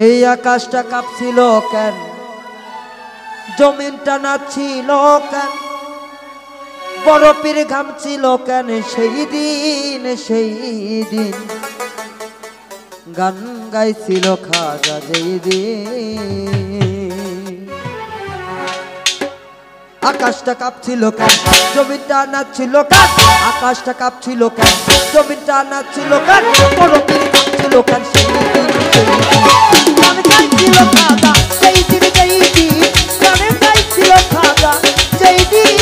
এই আকাশটা কাঁপছিল কেন, জমিনটা নাচছিল কেন, বরফের ঘামছিল কেন, সেই দিন গান গাইছিল খাজা যেই দিন। আকাশটা কাঁপছিল কেন, জমিনটা নাচছিল কেন, আকাশটা কাঁপছিল কেন, জমিনটা নাচছিল কেন, বরফের ঘামছিল কেন, সেই দিন গান গাইছিল খাজা যেই দিন, গান গাইছিল খাজা যেই দিন।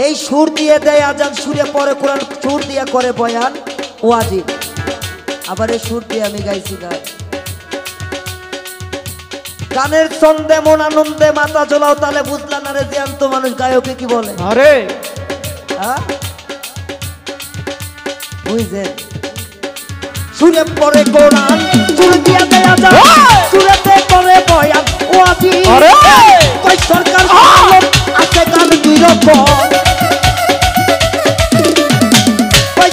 এই সুর দিয়ে দেয় আজান, সুরে পরে কোরআন, সুর দিয়ে করে বয়ান ওয়াজিব। আবার এই সুর দিয়ে আমি গাইছি গান। গানের ছন্দে মন আনন্দে মাথা ঝোলাও, তাহলে বুঝলাম না রে জ্যান্ত মানুষ গায়কে কি বলে। আরে বুঝছেন, সুরে পরে কোরআন, সুর দিয়ে দেয় আজান, সুরেতে করে বয়ান ওয়াজিব। কই সরকার আছে গান দুই রকম,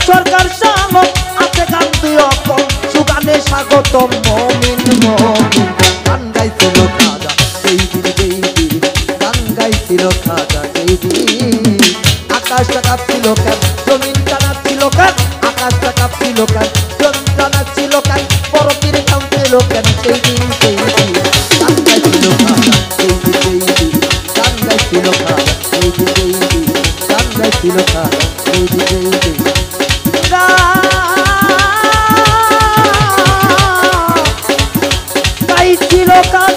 সরকার সামক আছে গান দুই রকম, সুগানে স্বাগতম মমিন মমিন। গান গাইছিল খাজা সেই দিন, গান গাইছিল খাজা সেই দিন। আকাশটা কাঁপছিল কেন, জমিনটা নাচছিল কেন, আকাশটা কাঁপছিল কেন, জমিনটা নাচছিল কেন, বরফের ঘামছিল কেন, সেই দিন গান গাইছিল খাজা সেই দিন, গান গাইছিল খাজা সেই দিন, গান গাইছিল খাজা সেই দিন। কাজ